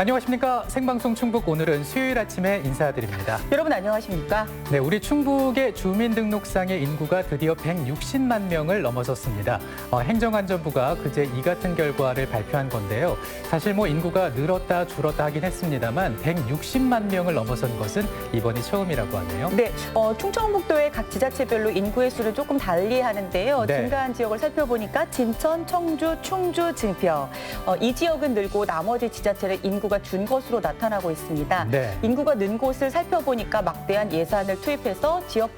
안녕하십니까. 생방송 충북 오늘은 수요일 아침에 인사드립니다. 여러분 안녕하십니까? 네, 우리 충북의 주민등록상의 인구가 드디어 160만 명을 넘어섰습니다. 행정안전부가 그제 이 같은 결과를 발표한 건데요. 사실 인구가 늘었다 줄었다 하긴 했습니다만 160만 명을 넘어선 것은 이번이 처음이라고 하네요. 네, 충청북도의 각 지자체별로 인구의 수를 조금 달리 하는데요. 네. 증가한 지역을 살펴보니까 진천, 청주, 충주, 증평. 이 지역은 늘고 나머지 지자체는 인구가 준 것으로 나타나고 있습니다. 네. 인구가 는 곳을 살펴보니까 막대한 예산을 투입해서 지역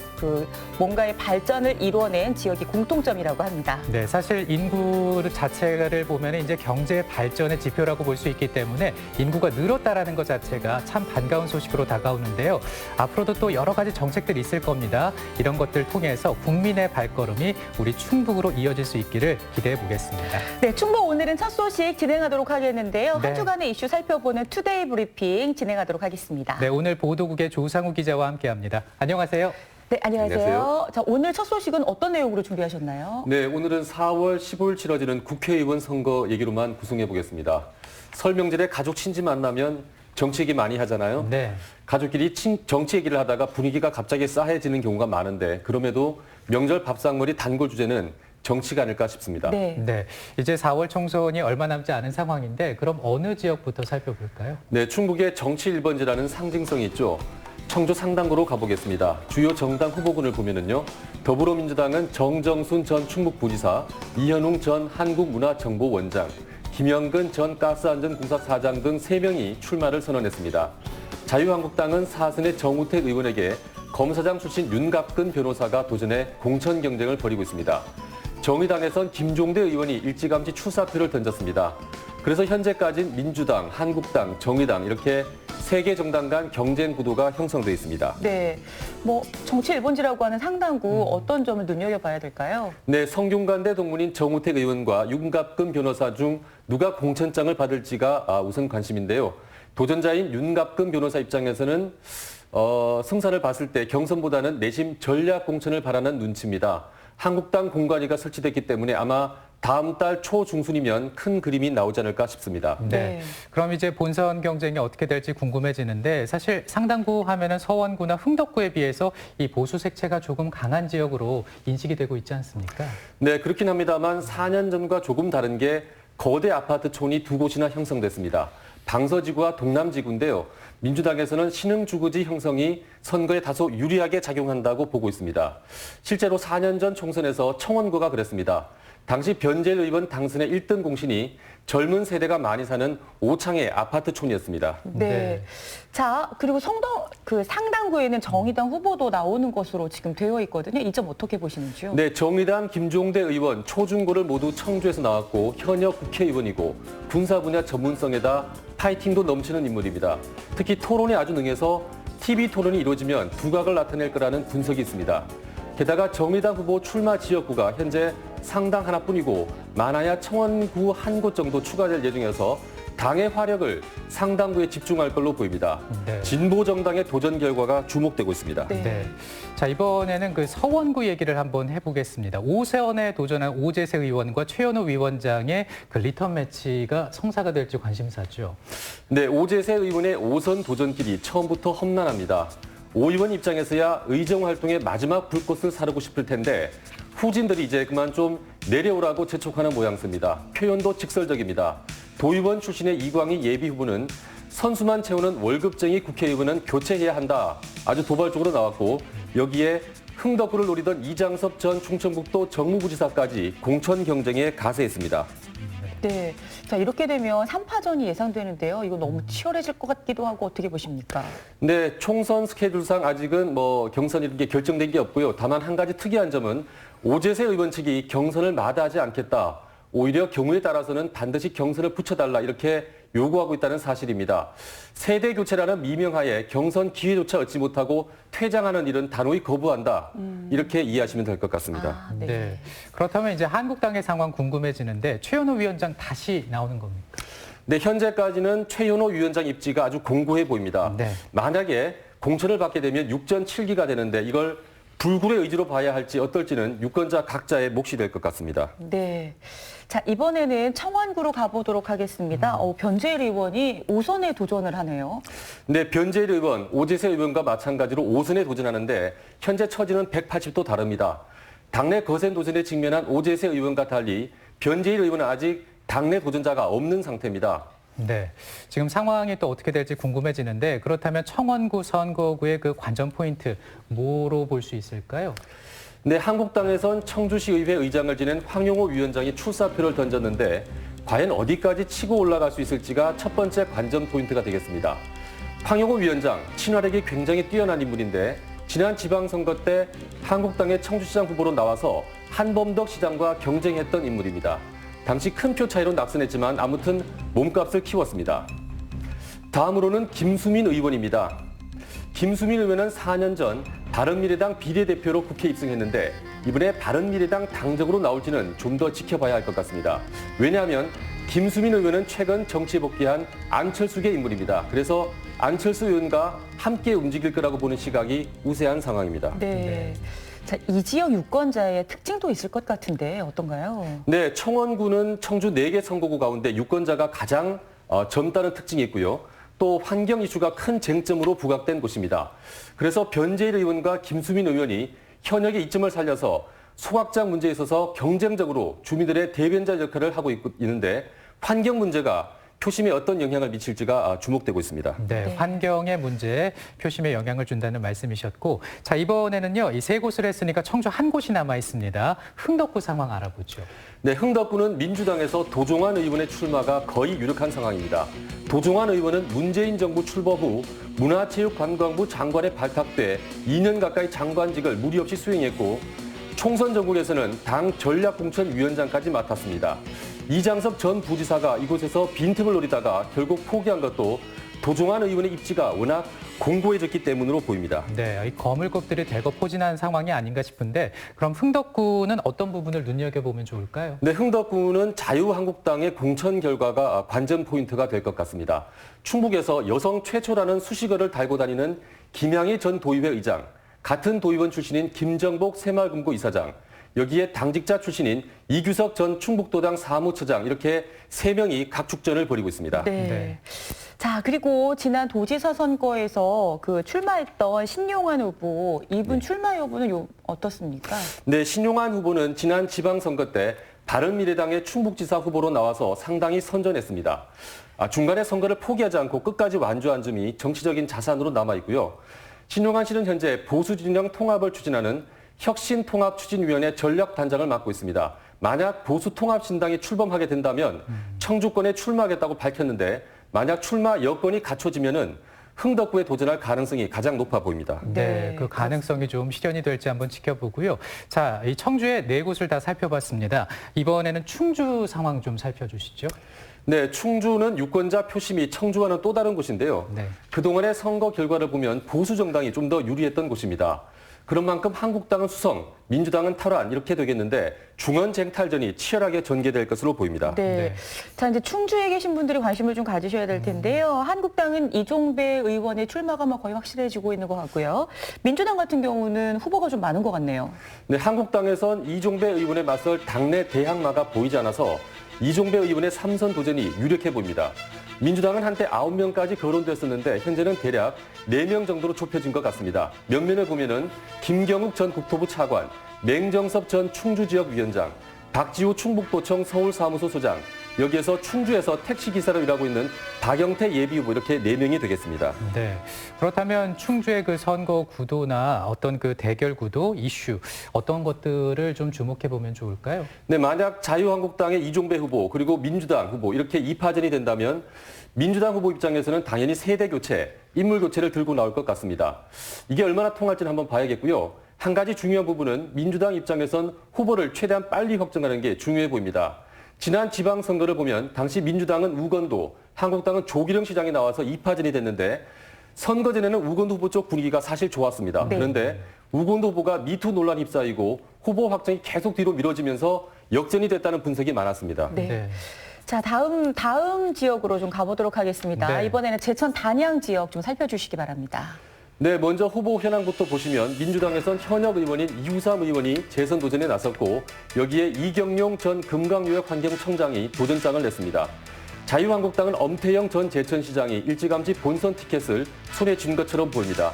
뭔가의 발전을 이루어낸 지역이 공통점이라고 합니다. 네, 사실 인구 자체를 보면 이제 경제 발전의 지표라고 볼 수 있기 때문에 인구가 늘었다라는 것 자체가 참 반가운 소식으로 다가오는데요. 앞으로도 또 여러 가지 정책들이 있을 겁니다. 이런 것들 통해서 국민의 발걸음이 우리 충북으로 이어질 수 있기를 기대해 보겠습니다. 네, 충북 오늘은 첫 소식 진행하도록 하겠는데요. 네. 한 주간의 이슈 살펴보는 투데이 브리핑 진행하도록 하겠습니다. 네, 오늘 보도국의 조상우 기자와 함께합니다. 안녕하세요. 네, 안녕하세요. 안녕하세요. 자, 오늘 첫 소식은 어떤 내용으로 준비하셨나요? 네, 오늘은 4월 15일 치러지는 국회의원 선거 얘기로만 구성해 보겠습니다. 설 명절에 가족 친지 만나면 정치 얘기 많이 하잖아요. 네. 가족끼리 정치 얘기를 하다가 분위기가 갑자기 싸해지는 경우가 많은데 그럼에도 명절 밥상머리 단골 주제는 정치가 아닐까 싶습니다. 네. 네, 이제 4월 총선이 얼마 남지 않은 상황인데 그럼 어느 지역부터 살펴볼까요? 네, 충북의 정치 1번지라는 상징성이 있죠. 청주 상당구로 가보겠습니다. 주요 정당 후보군을 보면은요. 더불어민주당은 정정순 전 충북부지사, 이현웅 전 한국문화정보원장, 김영근 전 가스안전공사 사장 등 3명이 출마를 선언했습니다. 자유한국당은 사선의 정우택 의원에게 검사장 출신 윤갑근 변호사가 도전해 공천 경쟁을 벌이고 있습니다. 정의당에선 김종대 의원이 일찌감치 출사표를 던졌습니다. 그래서 현재까지는 민주당, 한국당, 정의당 이렇게 3개 정당 간 경쟁 구도가 형성돼 있습니다. 네. 정치 1번지라고 하는 상당구 어떤 점을 눈여겨봐야 될까요? 네, 성균관대 동문인 정우택 의원과 윤갑근 변호사 중 누가 공천장을 받을지가 우선 관심인데요. 도전자인 윤갑근 변호사 입장에서는 승산을 봤을 때 경선보다는 내심 전략 공천을 바라는 눈치입니다. 한국당 공관위가 설치됐기 때문에 아마 다음 달 초중순이면 큰 그림이 나오지 않을까 싶습니다. 네. 그럼 이제 본선 경쟁이 어떻게 될지 궁금해지는데 사실 상당구 하면은 서원구나 흥덕구에 비해서 이 보수 색채가 조금 강한 지역으로 인식이 되고 있지 않습니까? 네, 그렇긴 합니다만 4년 전과 조금 다른 게 거대 아파트촌이 2곳이나 형성됐습니다. 방서지구와 동남지구인데요. 민주당에서는 신흥주거지 형성이 선거에 다소 유리하게 작용한다고 보고 있습니다. 실제로 4년 전 총선에서 청원구가 그랬습니다. 당시 변재일 의원 당선의 1등 공신이 젊은 세대가 많이 사는 오창의 아파트촌이었습니다. 네. 자, 그리고 상당구에는 정의당 후보도 나오는 것으로 지금 되어 있거든요. 이 점 어떻게 보시는지요? 네, 정의당 김종대 의원 초중고를 모두 청주에서 나왔고 현역 국회의원이고 군사 분야 전문성에다 파이팅도 넘치는 인물입니다. 특히 토론에 아주 능해서 TV 토론이 이루어지면 두각을 나타낼 거라는 분석이 있습니다. 게다가 정의당 후보 출마 지역구가 현재 상당 하나뿐이고 많아야 청원구 한 곳 정도 추가될 예정이어서 당의 화력을 상당구에 집중할 걸로 보입니다. 네. 진보 정당의 도전 결과가 주목되고 있습니다. 네. 네. 자, 이번에는 그 서원구 얘기를 한번 해보겠습니다. 오세훈에 도전한 오재세 의원과 최현호 위원장의 그 리턴 매치가 성사가 될지 관심사죠. 네, 오재세 의원의 5선 도전길이 처음부터 험난합니다. 오 의원 입장에서야 의정 활동의 마지막 불꽃을 사르고 싶을 텐데 후진들이 이제 그만 좀 내려오라고 재촉하는 모양새입니다. 표현도 직설적입니다. 도의원 출신의 이광희 예비 후보는 선수만 채우는 월급쟁이 국회의원은 교체해야 한다. 아주 도발적으로 나왔고 여기에 흥덕구를 노리던 이장섭 전 충청북도 정무부지사까지 공천 경쟁에 가세했습니다. 네. 자, 이렇게 되면 3파전이 예상되는데요. 이거 너무 치열해질 것 같기도 하고 어떻게 보십니까? 네, 총선 스케줄상 아직은 경선 이런 게 결정된 게 없고요. 다만 한 가지 특이한 점은 오재세 의원 측이 경선을 마다하지 않겠다. 오히려 경우에 따라서는 반드시 경선을 붙여달라 이렇게 요구하고 있다는 사실입니다. 세대 교체라는 미명하에 경선 기회조차 얻지 못하고 퇴장하는 일은 단호히 거부한다. 이렇게 이해하시면 될 것 같습니다. 아, 네. 네. 그렇다면 이제 한국당의 상황 궁금해지는데 최현호 위원장 다시 나오는 겁니까? 네, 현재까지는 최현호 위원장 입지가 아주 공고해 보입니다. 네. 만약에 공천을 받게 되면 6전 7기가 되는데 이걸 불굴의 의지로 봐야 할지 어떨지는 유권자 각자의 몫이 될 것 같습니다. 네. 자, 이번에는 청원구로 가보도록 하겠습니다. 변재일 의원이 5선에 도전을 하네요. 네, 변재일 의원, 오재세 의원과 마찬가지로 5선에 도전하는데 현재 처지는 180도 다릅니다. 당내 거센 도전에 직면한 오재세 의원과 달리 변재일 의원은 아직 당내 도전자가 없는 상태입니다. 네, 지금 상황이 또 어떻게 될지 궁금해지는데 그렇다면 청원구 선거구의 그 관전 포인트 뭐로 볼 수 있을까요? 네, 한국당에선 청주시의회 의장을 지낸 황용호 위원장이 출사표를 던졌는데 과연 어디까지 치고 올라갈 수 있을지가 첫 번째 관전 포인트가 되겠습니다. 황용호 위원장, 친화력이 굉장히 뛰어난 인물인데 지난 지방선거 때 한국당의 청주시장 후보로 나와서 한범덕 시장과 경쟁했던 인물입니다. 당시 큰 표 차이로 낙선했지만 아무튼 몸값을 키웠습니다. 다음으로는 김수민 의원입니다. 김수민 의원은 4년 전 바른미래당 비례대표로 국회에 입성했는데 이번에 바른미래당 당적으로 나올지는 좀 더 지켜봐야 할 것 같습니다. 왜냐하면 김수민 의원은 최근 정치에 복귀한 안철수계 인물입니다. 그래서 안철수 의원과 함께 움직일 거라고 보는 시각이 우세한 상황입니다. 네. 자, 이 지역 유권자의 특징도 있을 것 같은데 어떤가요? 네, 청원구는 청주 4개 선거구 가운데 유권자가 가장 젊다는 특징이 있고요. 또 환경 이슈가 큰 쟁점으로 부각된 곳입니다. 그래서 변재일 의원과 김수민 의원이 현역의 이점을 살려서 소각장 문제에 있어서 경쟁적으로 주민들의 대변자 역할을 하고 있는데 환경 문제가 표심에 어떤 영향을 미칠지가 주목되고 있습니다. 네, 환경의 문제에 표심에 영향을 준다는 말씀이셨고, 자, 이번에는요, 이 세 곳을 했으니까 청주 한 곳이 남아 있습니다. 흥덕구 상황 알아보죠. 네, 흥덕구는 민주당에서 도종환 의원의 출마가 거의 유력한 상황입니다. 도종환 의원은 문재인 정부 출범 후 문화체육관광부 장관에 발탁돼 2년 가까이 장관직을 무리 없이 수행했고 총선 전국에서는 당 전략공천위원장까지 맡았습니다. 이장섭 전 부지사가 이곳에서 빈틈을 노리다가 결국 포기한 것도 도종환 의원의 입지가 워낙 공고해졌기 때문으로 보입니다. 네, 이 거물급들이 대거 포진한 상황이 아닌가 싶은데 그럼 흥덕구는 어떤 부분을 눈여겨보면 좋을까요? 네, 흥덕구는 자유한국당의 공천 결과가 관전 포인트가 될 것 같습니다. 충북에서 여성 최초라는 수식어를 달고 다니는 김양희 전 도의회 의장, 같은 도의원 출신인 김정복 새마을금고 이사장, 여기에 당직자 출신인 이규석 전 충북도당 사무처장 이렇게 3명이 각축전을 벌이고 있습니다. 네. 네. 자, 그리고 지난 도지사 선거에서 그 출마했던 신용환 후보, 이분 출마 여부는 어떻습니까? 네, 신용환 후보는 지난 지방선거 때 바른미래당의 충북지사 후보로 나와서 상당히 선전했습니다. 중간에 선거를 포기하지 않고 끝까지 완주한 점이 정치적인 자산으로 남아있고요. 신용환 씨는 현재 보수진영 통합을 추진하는 혁신통합추진위원회 전략단장을 맡고 있습니다. 만약 보수통합신당이 출범하게 된다면 청주권에 출마하겠다고 밝혔는데 만약 출마 여건이 갖춰지면은 흥덕구에 도전할 가능성이 가장 높아 보입니다. 네, 그 가능성이 좀 실현이 될지 한번 지켜보고요. 자, 이 청주의 4곳을 다 살펴봤습니다. 이번에는 충주 상황 좀 살펴주시죠. 네, 충주는 유권자 표심이 청주와는 또 다른 곳인데요. 네. 그동안의 선거 결과를 보면 보수 정당이 좀 더 유리했던 곳입니다. 그런 만큼 한국당은 수성, 민주당은 탈환 이렇게 되겠는데 중원 쟁탈전이 치열하게 전개될 것으로 보입니다. 네. 네. 자, 이제 충주에 계신 분들이 관심을 좀 가지셔야 될 텐데요. 한국당은 이종배 의원의 출마가 거의 확실해지고 있는 것 같고요. 민주당 같은 경우는 후보가 좀 많은 것 같네요. 네, 한국당에선 이종배 의원에 맞설 당내 대항마가 보이지 않아서 이종배 의원의 3선 도전이 유력해 보입니다. 민주당은 한때 9명까지 거론됐었는데 현재는 대략 4명 정도로 좁혀진 것 같습니다. 면면을 보면은 김경욱 전 국토부 차관, 맹정섭 전 충주지역위원장, 박지우 충북도청 서울사무소 소장, 여기에서 충주에서 택시기사로 일하고 있는 박영태 예비후보 이렇게 4명이 되겠습니다. 네. 그렇다면 충주의 그 선거 구도나 어떤 그 대결 구도, 이슈, 어떤 것들을 좀 주목해 보면 좋을까요? 네, 만약 자유한국당의 이종배 후보 그리고 민주당 후보 이렇게 2파전이 된다면 민주당 후보 입장에서는 당연히 세대 교체, 인물 교체를 들고 나올 것 같습니다. 이게 얼마나 통할지는 한번 봐야겠고요. 한 가지 중요한 부분은 민주당 입장에선 후보를 최대한 빨리 확정하는 게 중요해 보입니다. 지난 지방선거를 보면 당시 민주당은 우건도, 한국당은 조기령 시장이 나와서 2파전이 됐는데 선거 전에는 우건도 후보 쪽 분위기가 사실 좋았습니다. 네. 그런데 우건도 후보가 미투 논란에 휩싸이고 후보 확정이 계속 뒤로 미뤄지면서 역전이 됐다는 분석이 많았습니다. 네. 네. 자, 다음 지역으로 좀 가보도록 하겠습니다. 네. 이번에는 제천 단양 지역 좀 살펴주시기 바랍니다. 네, 먼저 후보 현황부터 보시면 민주당에선 현역 의원인 이우삼 의원이 재선 도전에 나섰고 여기에 이경용 전 금강요역환경청장이 도전장을 냈습니다. 자유한국당은 엄태영 전 제천시장이 일찌감치 본선 티켓을 손에 쥔 것처럼 보입니다.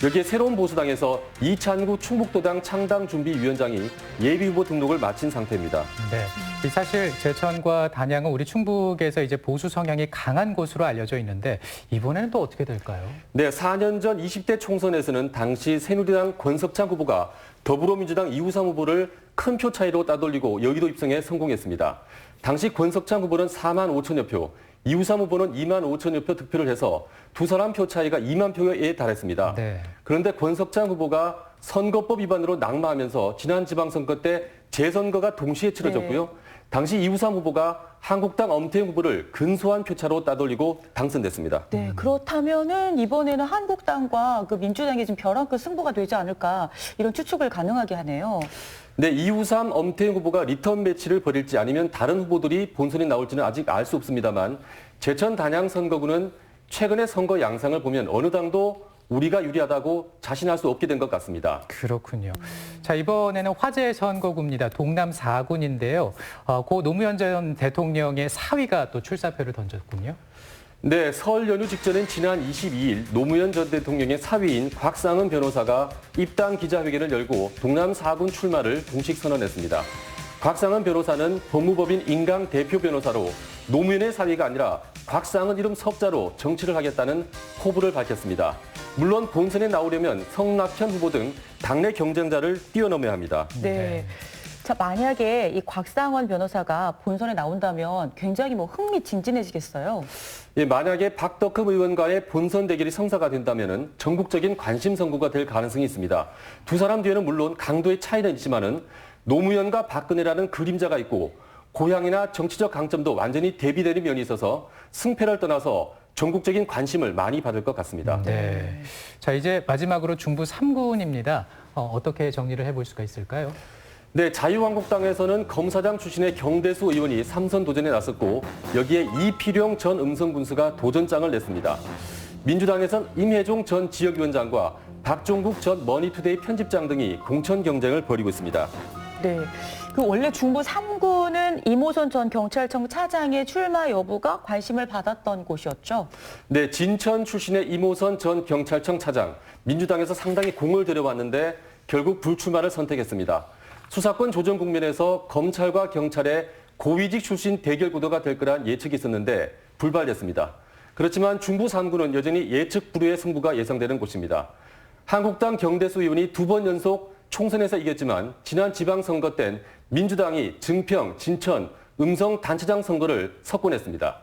여기에 새로운 보수당에서 이찬구 충북도당 창당준비위원장이 예비후보 등록을 마친 상태입니다. 네, 이 사실 제천과 단양은 우리 충북에서 이제 보수 성향이 강한 곳으로 알려져 있는데 이번에는 또 어떻게 될까요? 네, 4년 전 20대 총선에서는 당시 새누리당 권석창 후보가 더불어민주당 이우삼 후보를 큰 표 차이로 따돌리고 여의도 입성에 성공했습니다. 당시 권석창 후보는 4만 5천여 표, 이우삼 후보는 2만 5천여 표 득표를 해서 두 사람 표 차이가 2만 표에 달했습니다. 네. 그런데 권석창 후보가 선거법 위반으로 낙마하면서 지난 지방선거 때 재선거가 동시에 치러졌고요. 당시 이우삼 후보가 한국당 엄태영 후보를 근소한 표차로 따돌리고 당선됐습니다. 네, 그렇다면은 이번에는 한국당과 그 민주당이 좀 벼랑 끝 승부가 되지 않을까 이런 추측을 가능하게 하네요. 네, 이우삼 엄태영 후보가 리턴 매치를 벌일지 아니면 다른 후보들이 본선에 나올지는 아직 알 수 없습니다만 제천 단양 선거구는 최근의 선거 양상을 보면 어느 당도 우리가 유리하다고 자신할 수 없게 된 것 같습니다. 그렇군요. 자, 이번에는 화제 선거구입니다. 동남 4군인데요. 고 노무현 전 대통령의 사위가 또 출사표를 던졌군요. 네, 설 연휴 직전인 지난 22일 노무현 전 대통령의 사위인 곽상은 변호사가 입당 기자회견을 열고 동남 4군 출마를 공식 선언했습니다. 곽상은 변호사는 법무법인 인강 대표 변호사로 노무현의 사위가 아니라 곽상은 이름 석자로 정치를 하겠다는 포부를 밝혔습니다. 물론 본선에 나오려면 성낙현 후보 등 당내 경쟁자를 뛰어넘어야 합니다. 네. 자, 만약에 이 곽상원 변호사가 본선에 나온다면 굉장히 흥미진진해지겠어요. 예, 만약에 박덕흠 의원과의 본선 대결이 성사가 된다면 전국적인 관심 선거가 될 가능성이 있습니다. 두 사람 뒤에는 물론 강도의 차이는 있지만은 노무현과 박근혜라는 그림자가 있고 고향이나 정치적 강점도 완전히 대비되는 면이 있어서 승패를 떠나서 전국적인 관심을 많이 받을 것 같습니다. 네. 자, 이제 마지막으로 중부 3군입니다. 어떻게 정리를 해볼 수가 있을까요? 네, 자유한국당에서는 검사장 출신의 경대수 의원이 3선 도전에 나섰고 여기에 이필용 전 음성군수가 도전장을 냈습니다. 민주당에선 임혜종 전 지역위원장과 박종국 전 머니투데이 편집장 등이 공천 경쟁을 벌이고 있습니다. 네. 그 원래 중부 3구는 이모선 전 경찰청 차장의 출마 여부가 관심을 받았던 곳이었죠. 네, 진천 출신의 이모선 전 경찰청 차장, 민주당에서 상당히 공을 들여왔는데 결국 불출마를 선택했습니다. 수사권 조정 국면에서 검찰과 경찰의 고위직 출신 대결 구도가 될 거란 예측이 있었는데 불발됐습니다. 그렇지만 중부 3구는 여전히 예측 불허의 승부가 예상되는 곳입니다. 한국당 경대수 의원이 2번 연속 총선에서 이겼지만 지난 지방선거 땐 민주당이 증평, 진천, 음성 단체장 선거를 석권했습니다.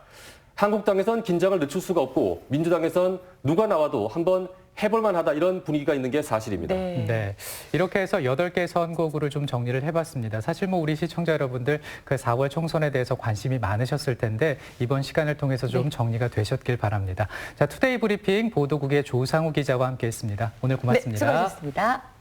한국당에선 긴장을 늦출 수가 없고 민주당에선 누가 나와도 한번 해볼만 하다 이런 분위기가 있는 게 사실입니다. 네. 네. 이렇게 해서 8개 선거구를 좀 정리를 해봤습니다. 사실 우리 시청자 여러분들 그 4월 총선에 대해서 관심이 많으셨을 텐데 이번 시간을 통해서 좀 정리가 되셨길 바랍니다. 자, 투데이 브리핑 보도국의 조상우 기자와 함께했습니다. 오늘 고맙습니다. 네, 수고하셨습니다.